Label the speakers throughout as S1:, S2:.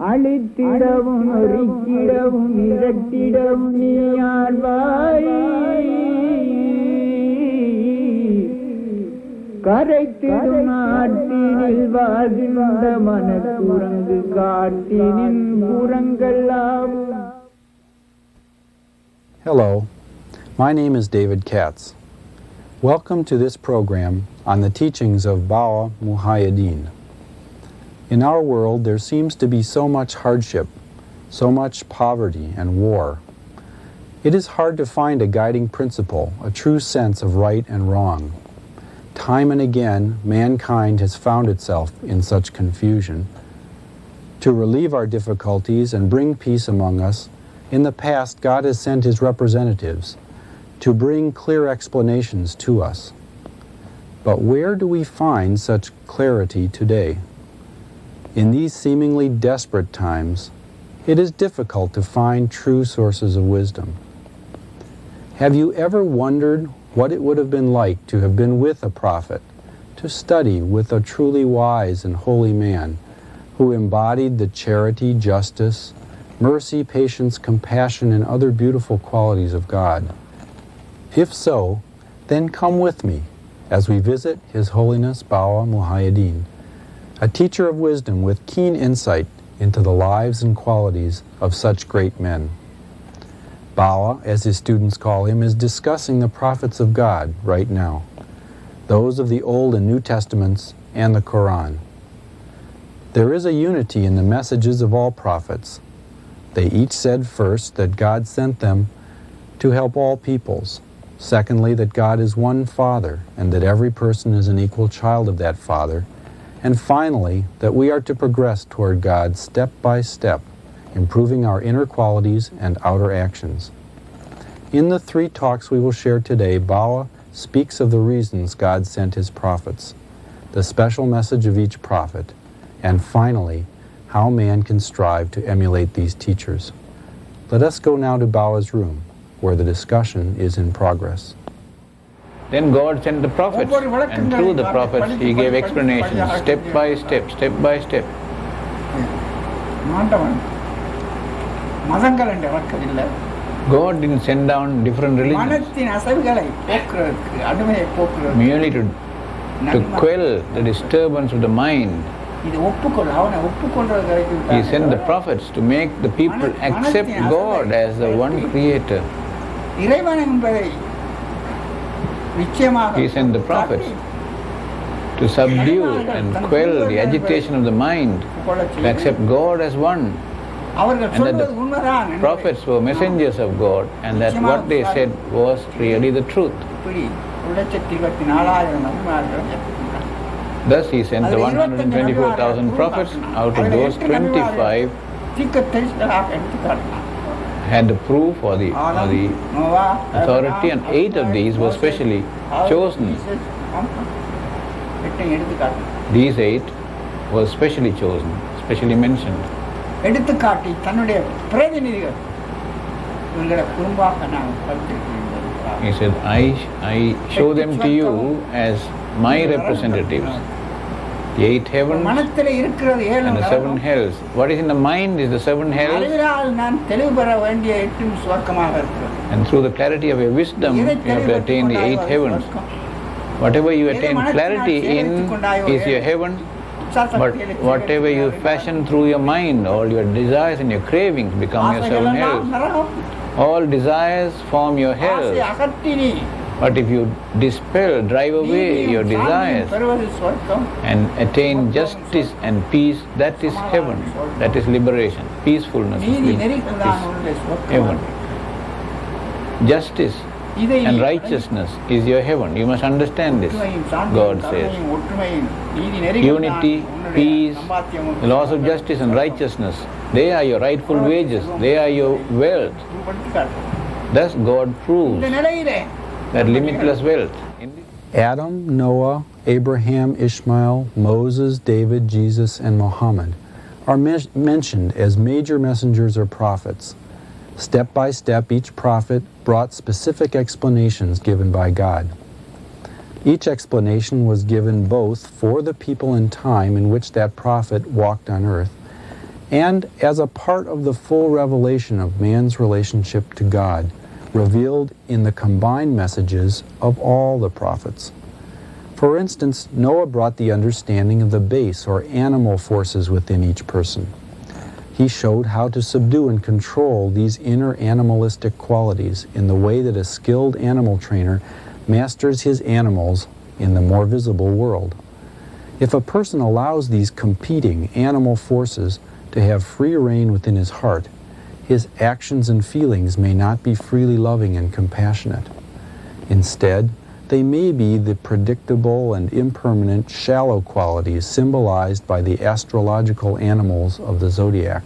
S1: அழித்திடவும் ஒருக்கிடவும் இரட்டிடவும் நீ ஆழ்வாய் கரைத்திடும் நாட்டினில் வாழ்கின்ற மனக்குரங்கு காட்டினின் குரங்கெல்லாம்.
S2: Hello, my name is David Katz. Welcome to this program on the teachings of Bawa Muhaiyaddeen. In our world, there seems to be so much hardship, so much poverty and war. It is hard to find a guiding principle, a true sense of right and wrong. Time and again, mankind has found itself in such confusion. To relieve our difficulties and bring peace among us, in the past, God has sent His representatives to bring clear explanations to us. But where do we find such clarity today? In these seemingly desperate times, it is difficult to find true sources of wisdom. Have you ever wondered what it would have been like to have been with a prophet, to study with a truly wise and holy man who embodied the charity, justice, mercy, patience, compassion, and other beautiful qualities of God? If so, then come with me as we visit His Holiness Bawa Muhaiyaddeen, a teacher of wisdom with keen insight into the lives and qualities of such great men. Bawa, as his students call him, is discussing the prophets of God right now, those of the Old and New Testaments and the Quran. There is a unity in the messages of all prophets. They each said first that God sent them to help all peoples. Secondly, that God is one Father and that every person is an equal child of that Father. And finally, that we are to progress toward God step by step, improving our inner qualities and outer actions. In the 3 talks we will share today, Bawa speaks of the reasons God sent His prophets, the special message of each prophet, and finally, how man can strive to emulate these teachers. Let us go now to Bawa's room, where the discussion is in progress.
S3: Then God sent the prophets, and through the prophets He gave explanations, step by step, step by step. God didn't send down different religions merely to quell the disturbance of the mind. He sent the prophets to make the people accept God as the one creator. He sent the prophets to subdue and quell the agitation of the mind, to accept God as one. And that the prophets were messengers of God, and that what they said was really the truth. Thus He sent the 124,000 prophets. Out of those, 25 had the proof or the authority, and 8 of these were specially chosen. These 8 were specially chosen, specially mentioned. He said, I show them to you as my representatives. The 8 heavens and the 7 hells. What is in the mind is the 7 hells. And through the clarity of your wisdom, you have to attain the 8 heavens. Whatever you attain clarity in is your heaven, but whatever you fashion through your mind, all your desires and your cravings become your 7 hells. All desires form your hells. But if you dispel, drive away your desires and attain justice and peace, that is heaven, that is liberation. Peacefulness is heaven. Justice and righteousness is your heaven. You must understand this, God says. Unity, peace, the laws of justice and righteousness, they are your rightful wages, they are your wealth. Thus God proves that limitless wealth.
S2: Adam, Noah, Abraham, Ishmael, Moses, David, Jesus, and Muhammad are mentioned as major messengers or prophets. Step by step, each prophet brought specific explanations given by God. Each explanation was given both for the people and time in which that prophet walked on earth, and as a part of the full revelation of man's relationship to God, revealed in the combined messages of all the prophets. For instance, Noah brought the understanding of the base or animal forces within each person. He showed how to subdue and control these inner animalistic qualities in the way that a skilled animal trainer masters his animals in the more visible world. If a person allows these competing animal forces to have free rein within his heart, his actions and feelings may not be freely loving and compassionate. Instead, they may be the predictable and impermanent shallow qualities symbolized by the astrological animals of the zodiac.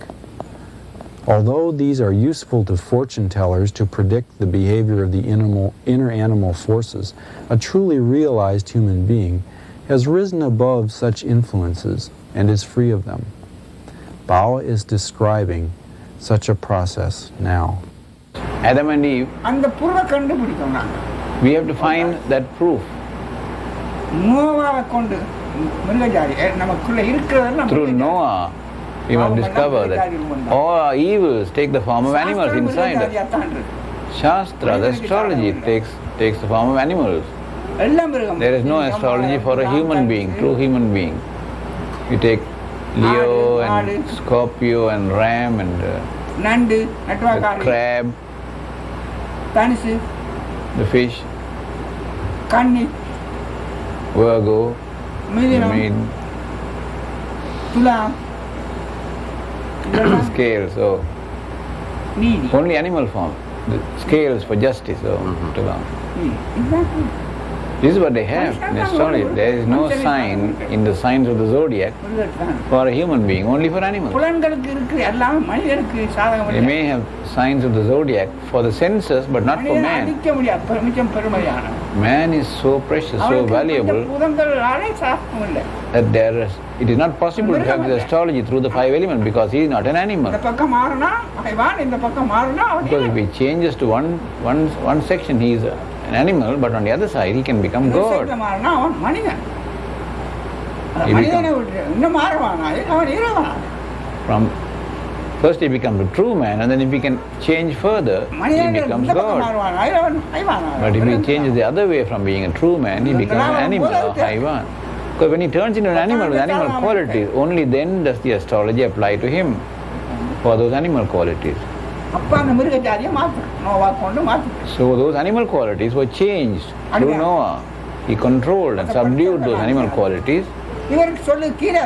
S2: Although these are useful to fortune tellers to predict the behavior of the inner animal forces, a truly realized human being has risen above such influences and is free of them. Bawa is describing such a process now.
S3: Adam and Eve,
S1: அந்த புருவ கண்டுபிடிக்கும் நாங்க
S3: we have to find that proof.
S1: நோவாவை கொண்டு மிருகஜாதி நமக்குள்ள இருக்கிறது
S3: Through Noah, we must discover that all evils take the form of animals inside us. Shastra, the astrology, takes the form of animals. There is no astrology for a human being, true human being. You take Leo and Scorpio and Ram and
S1: நண்டு
S3: the
S1: நட்டுவாக்காரி
S3: crab,
S1: தனுசு
S3: the fish,
S1: கன்னி
S3: Virgo, the
S1: மிதுனம்
S3: maid,
S1: துலாம்
S3: scales, so
S1: நீதி
S3: only animal form. The scales for justice, so Tulam. This is what they have in astrology. There is no sign in the signs of the zodiac for a human being, only for animals.
S1: புலன்களுக்கு இருக்கு எல்லாமே மனிதனுக்கு சாதகம்
S3: They may have signs of the zodiac for the senses, but not for
S1: மனிதனை
S3: man.
S1: அழிக்க முடியாது பெருமிச்சம் பெருமையான
S3: Man is so precious, so valuable,
S1: புதங்களாலே சாஸ்திரம் இல்லை
S3: that it is not possible to have this astrology through the five elements because he is not an animal.
S1: இந்த பக்கம் மாறினா ஐவான் இந்த பக்கம் மாறினா அவன்
S3: Because if he changes to one section, he is an animal, but on the other side, he can become God.
S1: மாறினா அவன் மனிதன்
S3: He
S1: மனிதனை விட்டு இன்னும் மாறுவானா அவன் இறைவன்
S3: From first he becomes a true man, and then if he can change further, he
S1: மனிதன்
S3: becomes
S1: இந்த பக்கம்
S3: God.
S1: மாறுவானா ஐவன் ஐவானா
S3: But if he changes the other way from being a true man, he becomes an animal or Haiwan. Because when he turns into an animal with animal qualities, only then does the astrology apply to him for those animal qualities.
S1: அப்ப அந்த மிருக ஜாதியை மாற்றணும் நோவா கொண்டு மாற்றணும்
S3: So those animal qualities were changed through Noah. He controlled and subdued those animal qualities
S1: இவருக்கு சொல்லு கீழே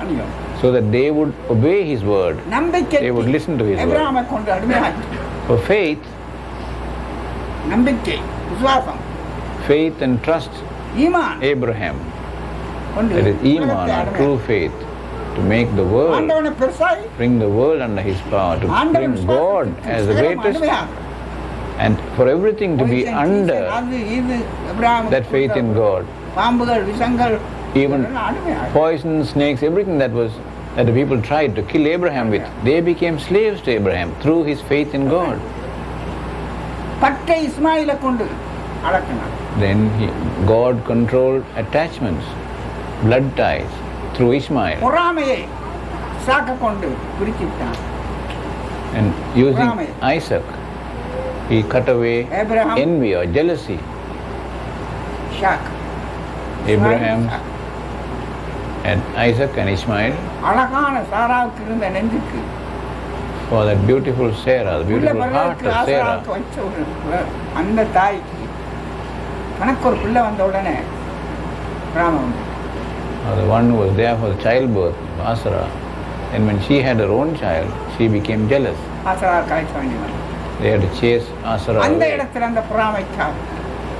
S1: அணியும்
S3: so that they would obey his word.
S1: நம்பிக்கை
S3: They would listen to his word.
S1: எபிரகாமை கொண்டு அடிமையாக்கி
S3: For faith,
S1: நம்பிக்கை விசுவாசம்
S3: faith and trust,
S1: ஈமான்
S3: Abraham.
S1: கொண்டு
S3: That is Iman or true faith, to make the world,
S1: ஆண்டவனை பெருசாய்
S3: bring the world under his power, to bring God as the greatest, and for everything to be under that faith in God.
S1: பாம்புகள் விஷங்கள்
S3: Even poison, snakes, everything that the people tried to kill Abraham with, they became slaves to Abraham through his faith in God.
S1: பட்டை இஸ்மாயிலை கொண்டு அடக்கினார்
S3: Then God controlled attachments, blood ties through Ishmael,
S1: பொறாமையை சாக்க கொண்டு பிரிச்சுட்டான்
S3: and using Isaac, he cut away
S1: Abraham.
S3: envy or jealousy.
S1: Shock
S3: Abraham and Isaac and Ishmael
S1: அழகான சாராவுக்கு இருந்த நெஞ்சுக்கு
S3: for that beautiful Sarah, the
S1: உள்ள
S3: beautiful heart
S1: பரவாயில்லைக்கு
S3: of Sarah.
S1: ஆசாராவுக்கு வச்ச ஒரு அந்த தாய்க்கு கணக்கு ஒரு பிள்ளை வந்த உடனே Raman
S3: The one who was there for the childbirth, Asara, and when she had her own child, she became jealous.
S1: ஆசாரா காய்ச்ச வேண்டியவன்
S3: They had to chase Asara
S1: அந்த
S3: away.
S1: இடத்துல அந்த பொறாமைக்காக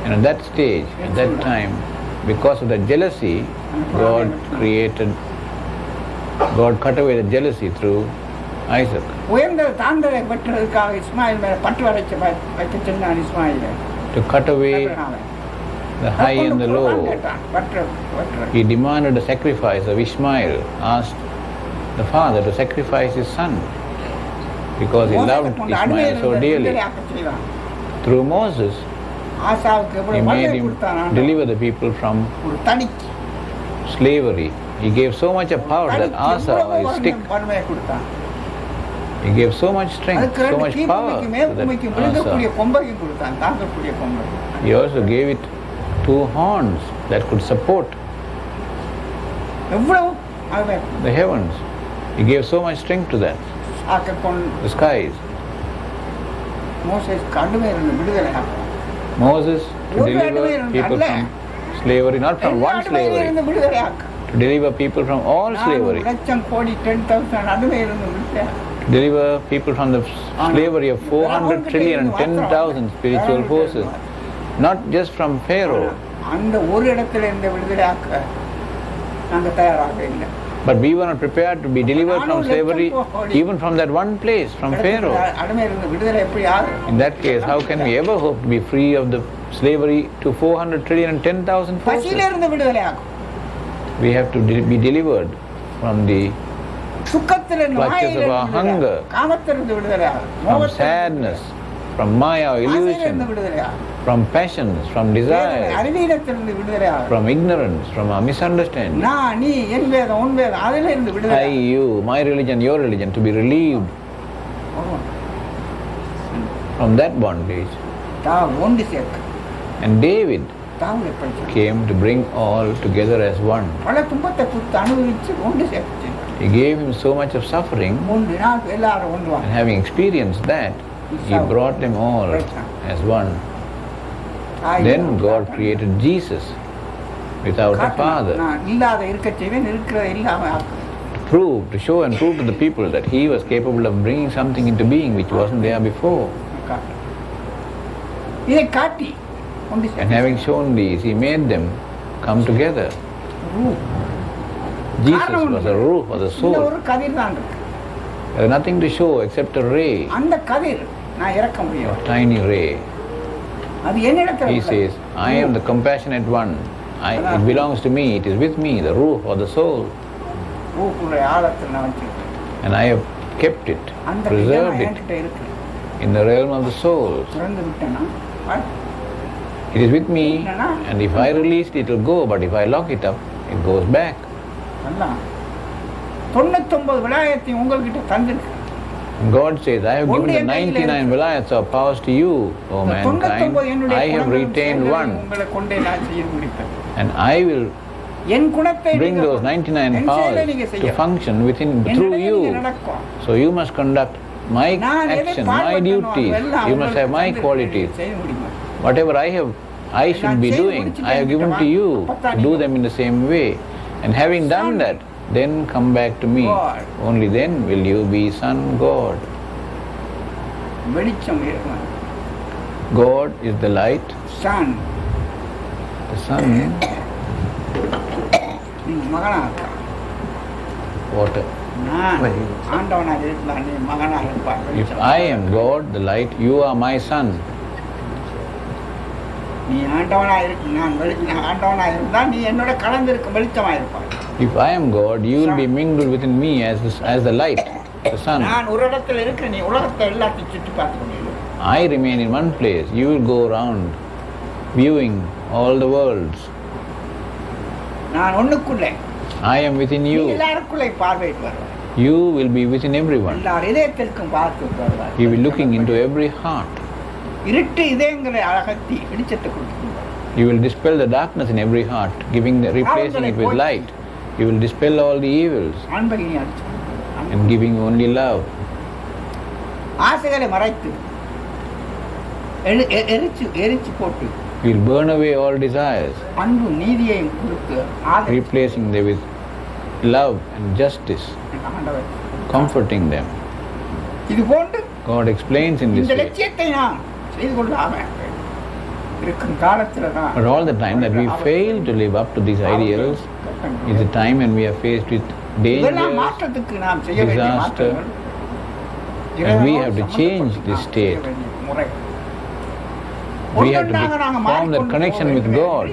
S3: And at that stage, at that time, because of that jealousy, God cut away the jealousy through Isaac.
S1: உயர்ந்த தாழ்ந்ததை வெட்டுறதுக்காக இஸ்மாயில் மேல பட்டு வைக்க சொன்னான் இஸ்மாயில
S3: To cut away the high and the low, he demanded a sacrifice of Ishmael, asked the father to sacrifice his son because he loved Ishmael so dearly. Through Moses, he made him deliver the people from
S1: ஒரு தனிக்கு
S3: slavery. He gave so much of power that Asa, his stick,
S1: வறுமையை கொடுத்தான்
S3: He gave so much strength,
S1: அதுக்கு
S3: so
S1: ரெண்டு
S3: much power
S1: கீழ்பூமிக்கு
S3: to
S1: மேற்குமிக்கு
S3: that
S1: விழுங்கக்கூடிய
S3: asa.
S1: கொம்பையும் கொடுத்தான், தாங்கக்கூடிய கொம்பை.
S3: He also gave it 2 horns that could support
S1: எவ்வளவு அவன்
S3: the heavens. He gave so much strength to that,
S1: ஆக்கொண்டு
S3: the skies.
S1: Moses கடுமை இருந்து விடுதலை ஆக்கும்.
S3: Moses to deliver people from slavery, not from one slavery,
S1: இருந்து விடுதலை ஆக்கும்.
S3: to deliver people from all slavery,
S1: லட்சம் கோடி 10,000 அடிமை இருந்து விடுதலை
S3: to deliver people from the slavery of 400 trillion and 10,000 spiritual forces, not just from Pharaoh.
S1: அந்த ஒரு இடத்துல இருந்து விடுதலை ஆக்க நாங்க தயாராக இல்லை.
S3: But we were not prepared to be delivered from slavery even from that one place, from Pharaoh.
S1: அடிமை இருந்து விடுதலை எப்படி ஆகும்?
S3: In that case, how can we ever hope to be free of the slavery to 400 trillion and 10,000
S1: பசியில
S3: forces?
S1: இருந்து விடுதலை ஆகும்.
S3: We have to be delivered from the
S1: சுக்கத்திலிருந்து
S3: clutches of our hunger,
S1: காமத்திலிருந்து விடுதலை
S3: from sadness, from maya, illusion, from passions, from desires,
S1: அறிவீனத்திலிருந்து விடுதலை ஆகும்.
S3: from ignorance, from our misunderstanding.
S1: நான் நீ என் வேதம் உன் வேதம் அதில இருந்து விடுதலை
S3: I, you, my religion, your religion, to be relieved from that bondage.
S1: ஒன்று சேர்க்க
S3: And David
S1: தாவலை படிச்சு
S3: came to bring all together as one.
S1: பல துன்பத்தை கொடுத்து அனுபவிச்சு ஒன்று சேர்த்து
S3: He gave him so much of suffering,
S1: ஒன்று நாள் எல்லாரும் ஒன்று
S3: and having experienced that, he brought them all as one. Then God created Jesus without a father,
S1: நான் இல்லாத இருக்க செய்வேன் இருக்கிறத இல்லாம ஆக்குவேன்.
S3: to show and prove to the people that he was capable of bringing something into being which wasn't there before.
S1: இதை காட்டி ஒன்று
S3: And having shown these, he made them come together. Jesus was a ruh or the soul.
S1: ஒரு கதிர் தான் இருக்கு.
S3: There is nothing to show except a ray,
S1: அந்த கதிர் நான் இறக்க முடியும்.
S3: a tiny ray.
S1: அது என்னிடத்துல
S3: He says, I am the compassionate one. It belongs to me. It is with me, the ruh or the soul.
S1: ரூஹுடைய ஆழத்தில் நான் வச்சிருக்கேன்.
S3: And I have kept it,
S1: அந்த
S3: preserved it
S1: என்கிட்ட இருக்கு.
S3: in the realm of the souls.
S1: திறந்து விட்டேனா
S3: It is with me, and if I release it, it will go. But if I lock it up, it goes back.
S1: நல்லா 99 விலாயத்தையும் உங்கள்கிட்ட தந்திருக்கு.
S3: And God says, I have given the 99 vilayats of powers to you, O mankind. I have retained one,
S1: உங்களை கொண்டே நான் செய்து முடிப்பேன்.
S3: and I will
S1: என் குணத்தை
S3: bring those 99 powers to function through you. So you must conduct my action, my duties. You must have my qualities. Whatever I should be doing, I have given to you to do them in the same way. And having done that, then come back to me. Only then will you be son God.
S1: வெளிச்சம் இருக்கணும்.
S3: God is the light.
S1: Sun.
S3: The sun,
S1: நீ மகனா இருக்க.
S3: water.
S1: நான் ஆண்டவனாக இருந்தா நீ மகனாக இருப்பாய்.
S3: If I am God, the light, you are my son.
S1: நீ ஆண்டவனாக இருக்கு, நான் ஆண்டவனாக இருந்தா நீ என்னோட கலந்திருக்கும் வெளிச்சமாக இருப்பாய்.
S3: If I am God, you will be mingled within me as the light, the sun.
S1: நான் ஒரு இடத்துல இருக்க, நீ உலகத்தை எல்லாத்தையும் சுற்றி பார்த்து கொண்டிரு.
S3: I remain in one place. You will go around viewing all the worlds.
S1: நான் ஒண்ணுக்குள்ளே.
S3: I am within you.
S1: எல்லாருக்குள்ளே பார்வையிட்டு வருவாய்.
S3: You will be within everyone.
S1: எல்லார் இதயத்திற்கும் பார்த்து வருவாய்.
S3: You will be looking into every heart.
S1: இருட்டு இதயங்களை அகற்றி வெளிச்சத்தை கொடுப்பாய்.
S3: You will dispel the darkness in every heart, replacing it with light. You will dispel all the evils
S1: அன்பை நீ அடிச்சு
S3: and giving only love.
S1: ஆசைகளை மறைத்து எரிச்சு போட்டு
S3: You will burn away all desires,
S1: அன்பு நீதியையும் கொடுத்து
S3: replacing them with love and justice, comforting them.
S1: இது போன்று
S3: God explains in this
S1: இந்த
S3: way.
S1: லட்சியத்தை நான் செய்து கொள்ளாம இருக்கும் காலத்துல தான்.
S3: But all the time that we fail to live up to these ideals is the time when we are faced with
S1: இதெல்லாம்
S3: dangers,
S1: மாற்றத்துக்கு நாம் செய்ய வேண்டிய
S3: disaster,
S1: மாற்றங்கள்.
S3: and we have to change this state. We have to form that connection with God.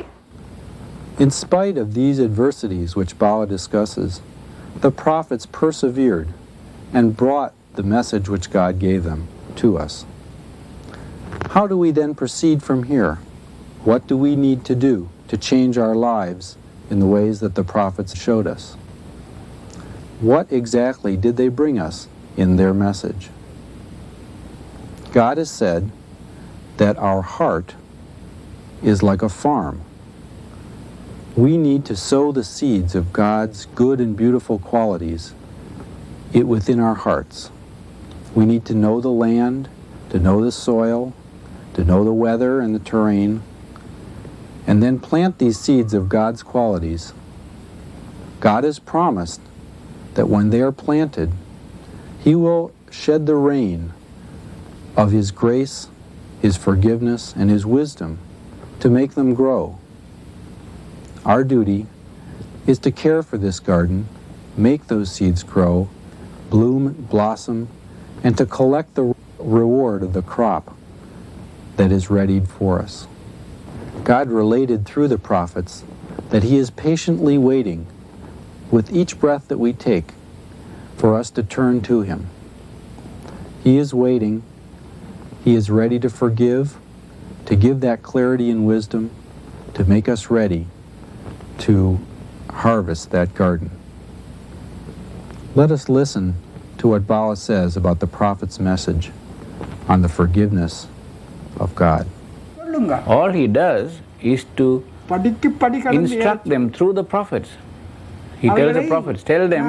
S2: In spite of these adversities which Bawa discusses, the prophets persevered and brought the message which God gave them to us. How do we then proceed from here? What do we need to do to change our lives in the ways that the prophets showed us? What exactly did they bring us in their message. God has said that our heart is like a farm. We need to sow the seeds of God's good and beautiful qualities within our hearts. We need to know the land, to know the soil, to know the weather and the terrain, and then plant these seeds of God's qualities. God has promised that when they are planted, He will shed the rain of His grace, His forgiveness, and His wisdom to make them grow. Our duty is to care for this garden, make those seeds grow, bloom, blossom, and to collect the reward of the crop that is readied for us. God related through the prophets that He is patiently waiting with each breath that we take for us to turn to Him. He is waiting. He is ready to forgive, to give that clarity and wisdom, to make us ready to harvest that garden. Let us listen to what Bawa says about the prophet's message on the forgiveness of God.
S3: All he does is to instruct them through the prophets. He tells the prophets, tell them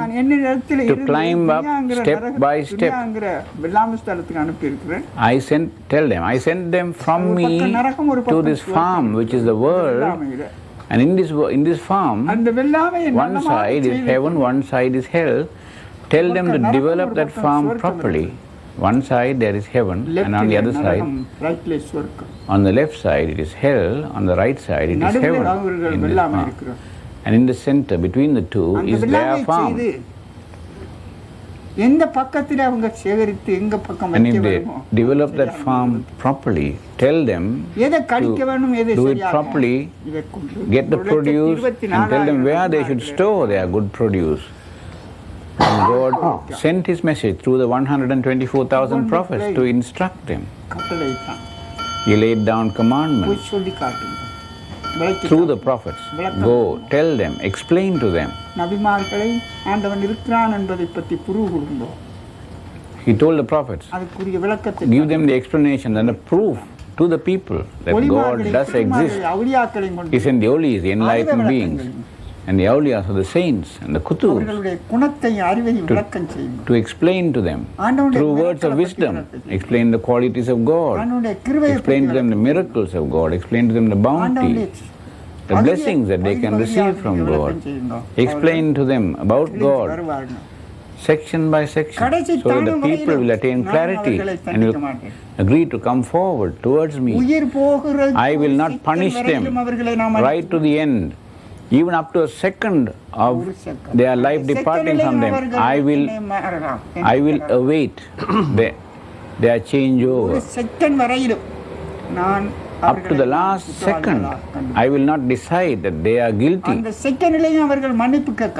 S3: to climb up step by step. I sent them from me to this farm, which is the world. And in this farm, one side is heaven, one side is hell. Tell them to develop that farm properly. One side there is heaven, and on the other side, on the left side it is hell, on the right side it is heaven in this farm. And in the center, between the two, is their farm. And if they develop that farm properly, tell them to do it properly, get the produce, and tell them where they should store their good produce. And God sent His message through the 124,000 prophets to instruct them. He laid down commandments through the prophets. Go, tell them, explain to them. He told the prophets, give them the explanation and the proof to the people that God does exist. He sent the awliyas, the enlightened beings, and the awliyas are the saints and the kutus to explain to them through words of wisdom, explain the qualities of God, explain to them the miracles of God, explain to them the bounty, the blessings that they can receive from God, explain to them about God section by section, so that the people will attain clarity and will agree to come forward towards me. I will not punish them right to the end. Even up to a second of their life departing from them, I will await their changeover. Up to the last second, I will not decide that they are guilty.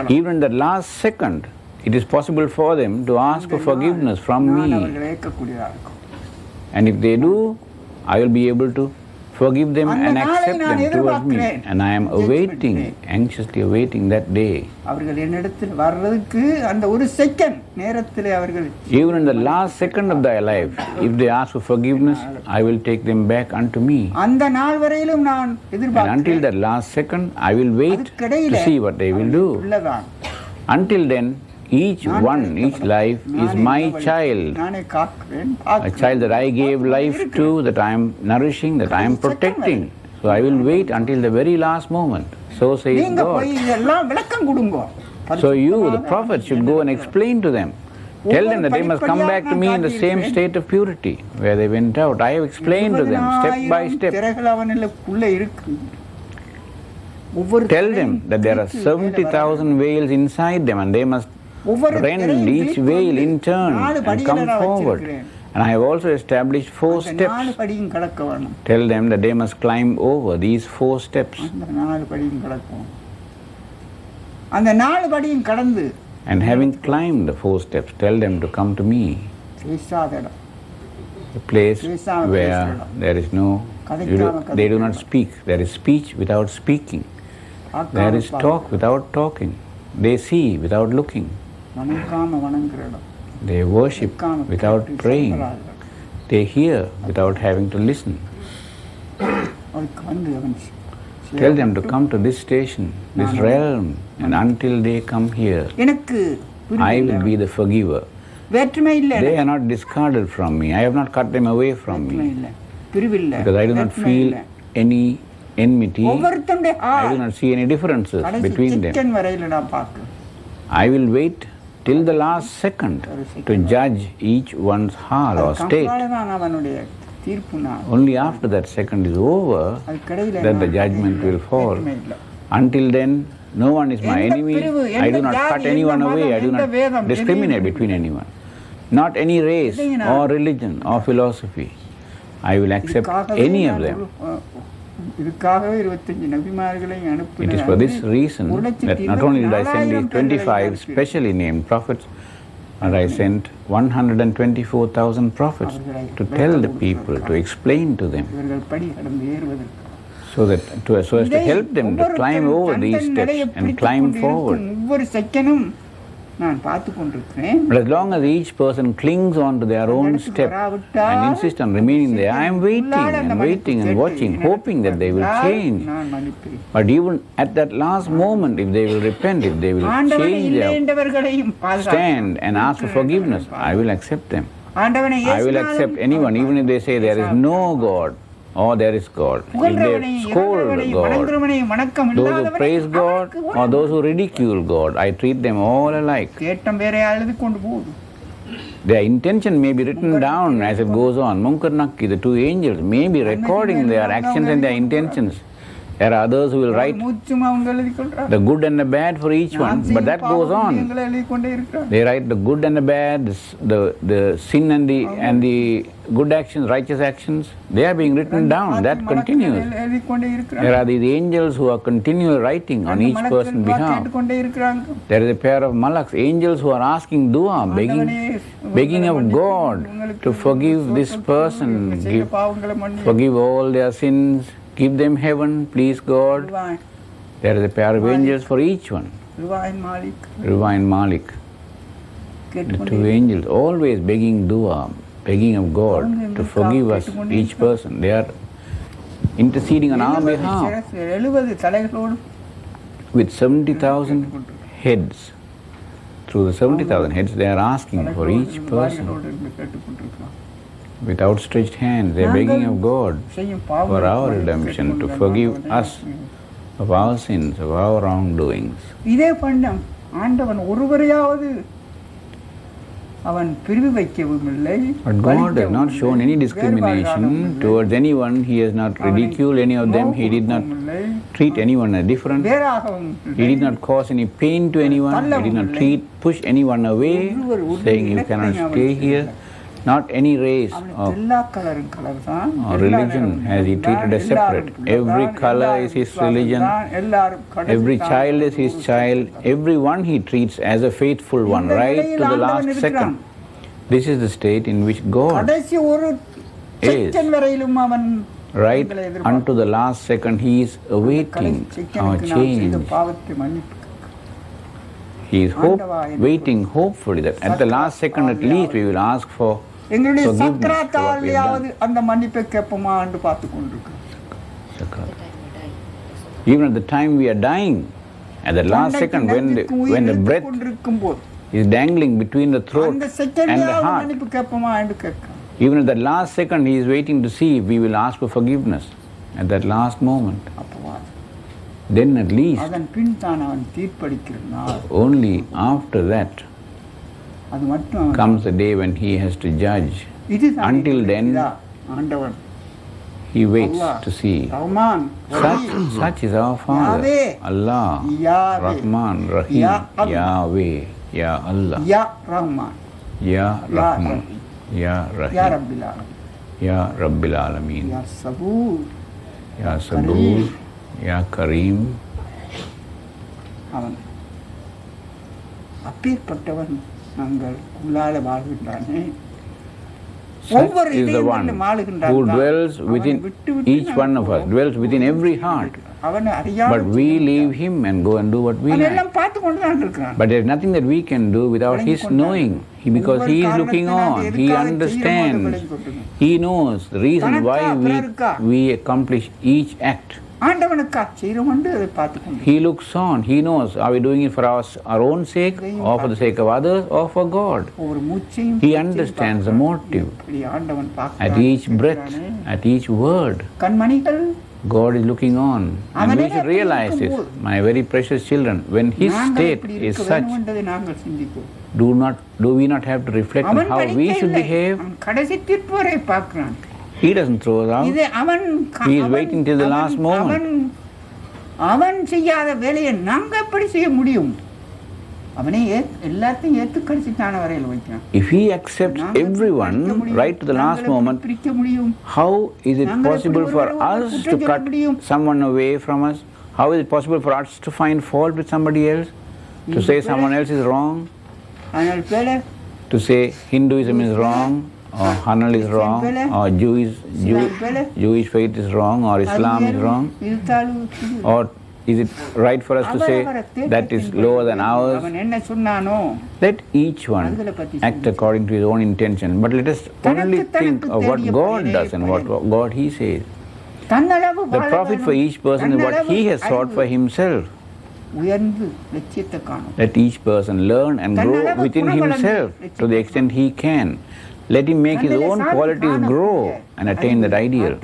S3: Even in the last second, it is possible for them to ask for forgiveness from me. And if they do, I will be able to forgive them and accept them towards me. And I am awaiting, anxiously awaiting that day. Even in the last second of their life, if they ask for forgiveness, I will take them back unto me. And until that last second, I will wait to see what they will do. Until then, each life is my child, a child that I gave life to, that I am nourishing, that I am protecting. So I will wait until the very last moment. So says God. So you, the prophet, should go and explain to them. Tell them that they must come back to me in the same state of purity where they went out. I have explained to them step by step. Tell them that there are 70,000 veils inside them and they must rend each veil in turn and come forward. And I have also established 4 steps. Tell them that they must climb over these 4 steps. And having climbed the 4 steps, tell them to come to me. The place where there is no, they do not speak. There is speech without speaking. There is talk without talking. They see without looking. They worship without praying. They hear without having to listen. Tell them to come to this station, this realm, and until they come here, I will be the forgiver. They are not discarded from me. I have not cut them away from me. Because I do not feel any enmity. I do not see any differences between them. I will wait till the last second to judge each one's heart or state. Only after that second is over that the judgment will fall. Until then, no one is my enemy. I do not cut anyone away. I do not discriminate between anyone. Not any race or religion or philosophy. I will accept any of them. It is for this reason that not only did I send these 25 specially named prophets, but I sent 124,000 prophets to tell the people, to explain to them, so as to help them to climb over these steps and climb forward. But as long as each person clings on to their own step and insists on remaining there, I am waiting and waiting and watching, hoping that they will change. But even at that last moment, if they will repent, if they will change their stand and ask for forgiveness, I will accept them. I will accept anyone, even if they say there is no God or there is God. If they scold God, those who praise God or those who ridicule God, I treat them all alike. Their intention may be written down as it goes on. Munkarnakki, the two angels, may be recording their actions and their intentions. There are others who will write the good and the bad for each one, but that goes on. They write the good and the bad, the sin and the good actions, righteous actions. They are being written down. That continues. There are these angels who are continually writing on each person's behalf. There is a pair of malaks, angels who are asking dua, begging of God to forgive this person, forgive all their sins, give them heaven, please God. There is a pair of angels for each one. Riva and Malik. The two angels, always begging dua, begging of God to forgive us, each person. They are interceding on our behalf. With 70,000 heads. Through the 70,000 heads, they are asking for each person. With outstretched hands, they are begging of God for our redemption, to forgive us of our sins, of our wrongdoings. But God has not shown any discrimination towards anyone. He has not ridiculed any of them. He did not treat anyone as different. He did not cause any pain to anyone. He did not push anyone away, saying you cannot stay here. Not any race or religion has He treated as separate. Every color is His religion. Every child is His child. Everyone He treats as a faithful one, right to the last second. This is the state in which God is. Right unto the last second, He is awaiting our change. He is waiting hopefully that at the last second at least we will ask for forgiveness for what we have done. Even at the time we are dying, at the last second when the breath is dangling between the throat and the heart, even at that last second He is waiting to see if we will ask for forgiveness at that last moment. Then at least, only after that comes the day when He has to judge. Until then, He waits to see. Such is our Father, Allah, Rahman, Rahim, Yahweh, Ya Allah, Ya Rahman, Ya Rahim, Ya Rabbil Alameen, Ya Sabur, Ya Kareem. Such is the one who dwells within each one of us, dwells within every heart. But we leave him and go and do what we like. But there is nothing that we can do without his knowing. Because he is looking on, he understands, he knows the reason why we accomplish each act. He looks on, he knows, are we doing it for our own sake, or for the sake of others, or for God? He understands the motive. At each breath, at each word, God is looking on. And we should realize this, my very precious children, when his state is such, do we not have to reflect on how we should behave? He doesn't throw us out. He is waiting till the last moment. If he accepts everyone right to the last moment, how is it possible for us to cut someone away from us? How is it possible for us to find fault with somebody else? To say someone else is wrong? To say Hinduism is wrong, or Hanal is wrong, or Jewish faith is wrong, or Islam is wrong? Or is it right for us to say that is lower than ours? Let each one act according to his own intention, but let us only think of what God does and what God he says. The profit for each person is what he has sought for himself. Let each person learn and grow within himself to the extent he can. Let him make his own qualities grow and attain that ideal.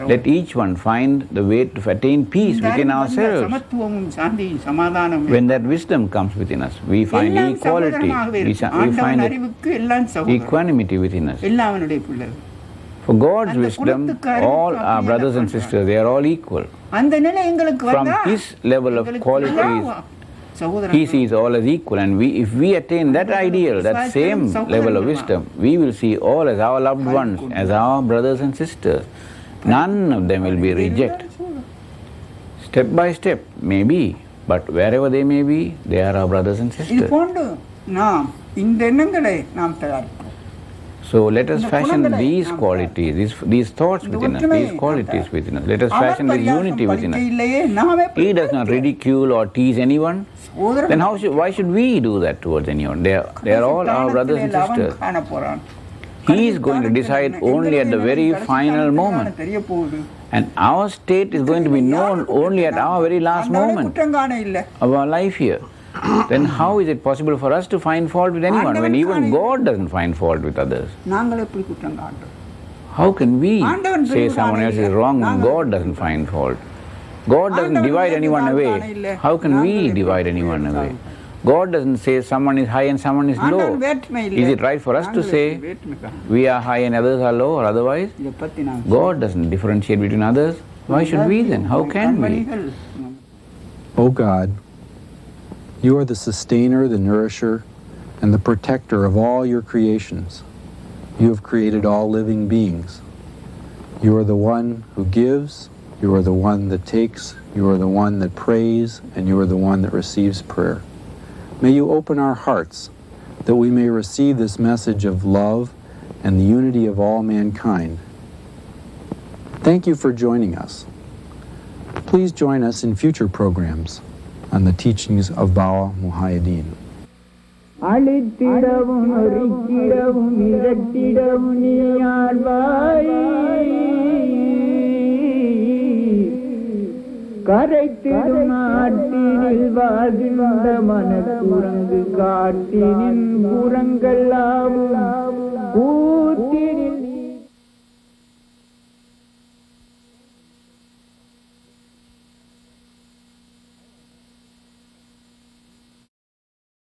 S3: Let each one find the way to attain peace within ourselves. When that wisdom comes within us, we find equality, we find equanimity within us. For God's wisdom, all our brothers and sisters, they are all equal. From his level of qualities, he sees all as equal, and if we attain that ideal, that same level of wisdom, we will see all as our loved ones, as our brothers and sisters. None of them will be rejected. Step by step, maybe, but wherever they may be, they are our brothers and sisters. So let us fashion these qualities, these thoughts within us, these qualities within us. Let us fashion this unity within us. He does not ridicule or tease anyone. Then why should we do that towards anyone? They are all our brothers and sisters. He is going to decide only at the very final moment. And our state is going to be known only at our very last moment of our life here. Then how is it possible for us to find fault with anyone when even God doesn't find fault with others? How can we say someone else is wrong when God doesn't find fault? God doesn't divide anyone away. How can we divide anyone away? God doesn't say someone is high and someone is low. Is it right for us to say we are high and others are low or otherwise? God doesn't differentiate between others. Why should we then? How can we?
S2: O God, you are the sustainer, the nourisher, and the protector of all your creations. You have created all living beings. You are the one who gives, you are the one that takes, you are the one that prays, and you are the one that receives prayer. May you open our hearts that we may receive this message of love and the unity of all mankind. Thank you for joining us. Please join us in future programs on the teachings of Bawa Muhaiyaddeen.
S4: அழித்திடவும் ஒருக்கிடவும் இரட்டிடவும் நீ ஆழ்வாய் கரைத்திடும் நாட்டினில் வாழ்கின்ற மனக்குரங்கு காட்டினின் புறங்களாவும்